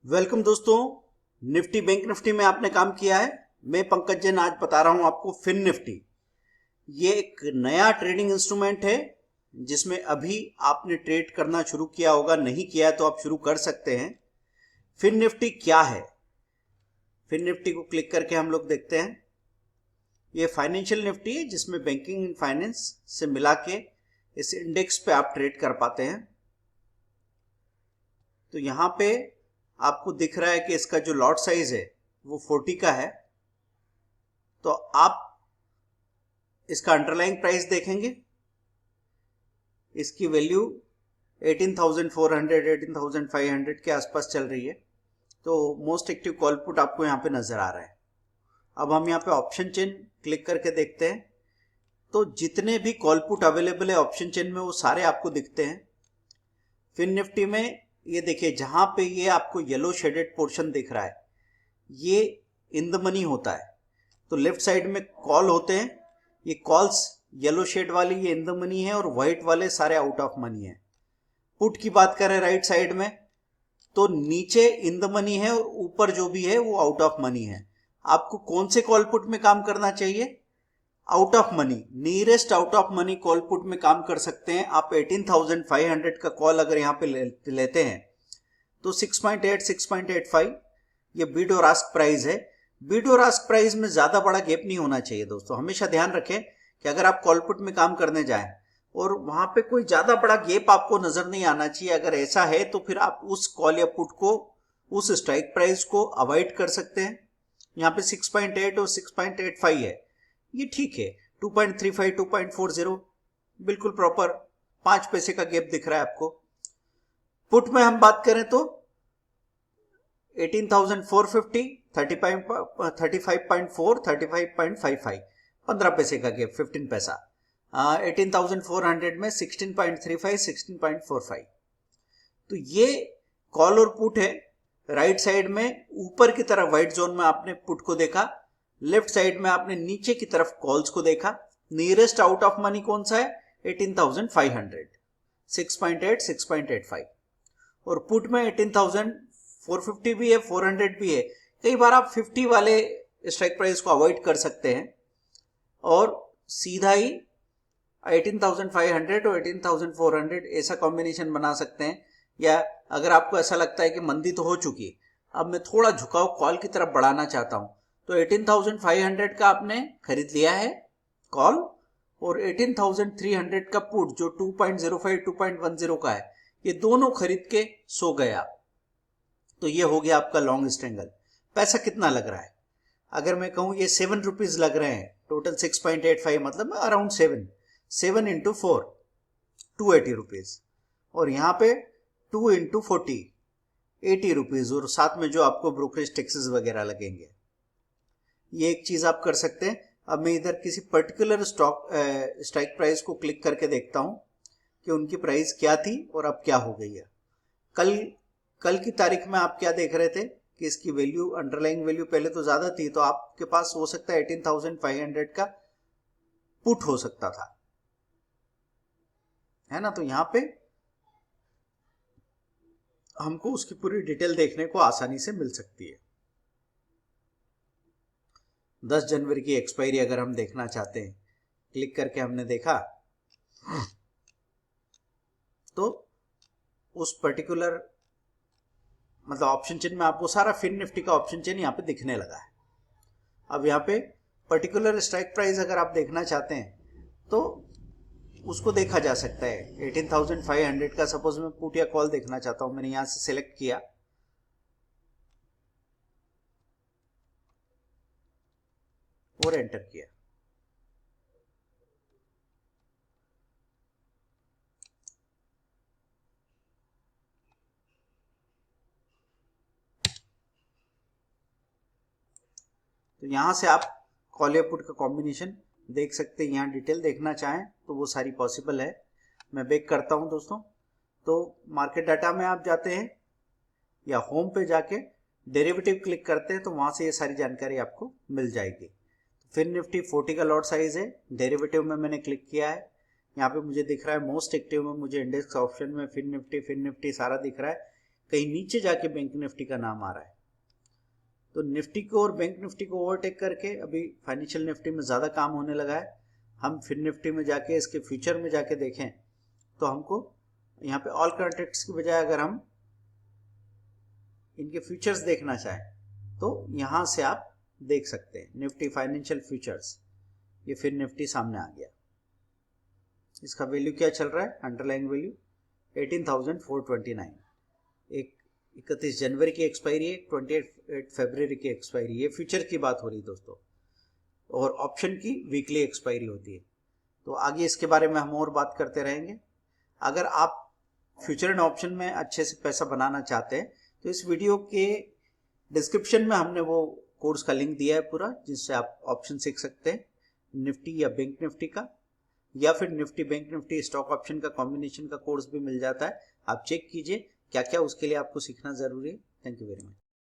Welcome दोस्तों। Nifty bank Nifty में आपने काम किया है। मैं पंकज जैन आज बता रहा हूं आपको फिन निफ्टी। ये एक नया ट्रेडिंग इंस्ट्रूमेंट है जिसमें अभी आपने ट्रेड करना शुरू किया होगा, नहीं किया है तो आप शुरू कर सकते हैं। फिन निफ्टी क्या है? फिन निफ्टी को क्लिक करके हम लोग देखते हैं। ये फाइनेंशियल निफ्टी है जिसमें बैंकिंग एंड फाइनेंस से मिला के इस इंडेक्स पे आप ट्रेड कर पाते हैं। तो यहां पे आपको दिख रहा है कि इसका जो लॉट साइज है वो 40 का है। तो आप इसका अंडरलाइंग प्राइस देखेंगे, इसकी वैल्यू 18,400 18,500 के आसपास चल रही है। तो मोस्ट एक्टिव कॉल पुट आपको यहाँ पे नजर आ रहा है। अब हम यहाँ पे ऑप्शन चेन क्लिक करके देखते हैं तो जितने भी कॉल पुट अवेलेबल है ऑप्शन चेन में वो सारे आपको दिखते हैं। फिन निफ्टी में ये देखिए, जहां पे ये आपको येलो शेडेड पोर्शन दिख रहा है ये इन द मनी होता है। तो लेफ्ट साइड में कॉल होते हैं, ये कॉल्स येलो शेड वाली ये इन द मनी है और व्हाइट वाले सारे आउट ऑफ मनी है। पुट की बात करें राइट साइड में तो नीचे इन द मनी है और ऊपर जो भी है वो आउट ऑफ मनी है। आपको कौन से कॉल पुट में काम करना चाहिए? Out of money, nearest out of money call put में काम कर सकते हैं आप। 18,500 का कॉल अगर यहाँ पे लेते हैं तो 6.8 6.85 ये बिड और आस्क प्राइस है। बिड और आस्क प्राइस में ज्यादा बड़ा गैप नहीं होना चाहिए दोस्तों। हमेशा ध्यान रखें कि अगर आप कॉल पुट में काम करने जाएं और वहां पे कोई ज्यादा बड़ा गैप आपको नजर नहीं आना चाहिए। अगर ऐसा है तो फिर आप उस कॉल या पुट को, उस स्ट्राइक प्राइस को अवॉइड कर सकते हैं। यहाँ पे 6.8 और 6.85 है, ये ठीक है। 2.35 2.40 बिल्कुल प्रॉपर 5 पैसे का गैप दिख रहा है आपको। पुट में हम बात करें तो 18,450 35.4 35.55 15 पैसे का गैप, 15 पैसा। 18,400 में 16.35 16.45। तो ये कॉल और पुट है। राइट साइड में ऊपर की तरफ व्हाइट जोन में आपने पुट को देखा, लेफ्ट साइड में आपने नीचे की तरफ कॉल्स को देखा। नियरेस्ट आउट ऑफ मनी कौन सा है? 18,500, 6.8 6.85। और पुट में 18,450 भी है, 400 भी है। कई बार आप 50 वाले स्ट्राइक प्राइस को अवॉइड कर सकते हैं और सीधा ही 18,500 और 18,400 ऐसा कॉम्बिनेशन बना सकते हैं। या अगर आपको ऐसा लगता है कि मंदी तो हो चुकी है, अब मैं थोड़ा झुकाव कॉल की तरफ बढ़ाना चाहता हूं, तो 18,500 का आपने खरीद लिया है कॉल और 18,300 का पुट जो 2.05 2.10 का है, ये दोनों खरीद के सो गए आप। तो ये हो गया आपका लॉन्ग स्ट्रेंगल। पैसा कितना लग रहा है? अगर मैं कहूं ये 7 रुपीज लग रहे हैं, टोटल 6.85 मतलब अराउंड 7 इंटू 4 280 रुपीज, और यहाँ पे 2 इंटू 40 80 रुपीज, और साथ में जो आपको ब्रोकरेज टैक्सेस वगैरह लगेंगे। ये एक चीज आप कर सकते हैं। अब मैं इधर किसी पर्टिकुलर स्ट्राइक प्राइस को क्लिक करके देखता हूं कि उनकी प्राइस क्या थी और अब क्या हो गई है। कल की तारीख में आप क्या देख रहे थे कि इसकी वैल्यू, अंडरलाइंग वैल्यू पहले तो ज्यादा थी, तो आपके पास हो सकता है 18,500 का पुट हो सकता था, है ना। तो यहां पे हमको उसकी पूरी डिटेल देखने को आसानी से मिल सकती है। 10 जनवरी की एक्सपायरी अगर हम देखना चाहते हैं, क्लिक करके हमने देखा तो उस पर्टिकुलर मतलब ऑप्शन चेन में आपको सारा फिन निफ्टी का ऑप्शन चेन यहाँ पे दिखने लगा है। अब यहाँ पे पर्टिकुलर स्ट्राइक प्राइस अगर आप देखना चाहते हैं तो उसको देखा जा सकता है। 18,500 का सपोज मैं पुट या कॉल देखना चाहता हूं, मैंने यहां से सिलेक्ट किया और एंटर किया। तो यहां से आप कॉल या पुट का कॉम्बिनेशन देख सकते हैं। यहाँ डिटेल देखना चाहें तो वो सारी पॉसिबल है। मैं बैक करता हूं दोस्तों। तो मार्केट डाटा में आप जाते हैं या होम पे जाके डेरिवेटिव क्लिक करते हैं तो वहां से ये सारी जानकारी आपको मिल जाएगी। फिन निफ्टी 40 का लॉट साइज है। डेरिवेटिव में मैंने क्लिक किया है, यहाँ पे मुझे दिख रहा है मोस्ट एक्टिव में मुझे इंडेक्स ऑप्शन में फिन निफ्टी सारा दिख रहा है। कहीं नीचे जाके बैंक निफ्टी का नाम आ रहा है। तो निफ्टी को और बैंक निफ्टी को ओवरटेक करके अभी फाइनेंशियल निफ्टी में ज़्यादा काम होने लगा है। हम फिर निफ्टी में जाके इसके फ्यूचर में जाके देखें तो हमको यहाँ पे ऑल कॉन्ट्रैक्ट्स की बजाय अगर हम इनके फ्यूचर्स देखना चाहें तो यहाँ से आप देख सकते हैं निफ्टी फाइनेंशियल फ्यूचर्स, ये फिर निफ्टी सामने आ गया। इसका वैल्यू क्या चल रहा है, अंडरलाइन वैल्यू 18,429। 31 जनवरी की एक्सपायरी है, 28 फरवरी की एक्सपायरी, ये फ्यूचर की बात हो रही दोस्तों, और ऑप्शन की वीकली एक्सपायरी होती है। तो आगे इसके बारे में हम और बात करते रहेंगे। अगर आप फ्यूचर एंड ऑप्शन में अच्छे से पैसा बनाना चाहते हैं तो इस वीडियो के डिस्क्रिप्शन में हमने वो कोर्स का लिंक दिया है पूरा, जिससे आप ऑप्शन सीख सकते हैं निफ्टी या बैंक निफ्टी का, या फिर Nifty bank Nifty stock option का कॉम्बिनेशन का कोर्स भी मिल जाता है। आप चेक कीजिए क्या क्या उसके लिए आपको सीखना जरूरी है। Thank you very much.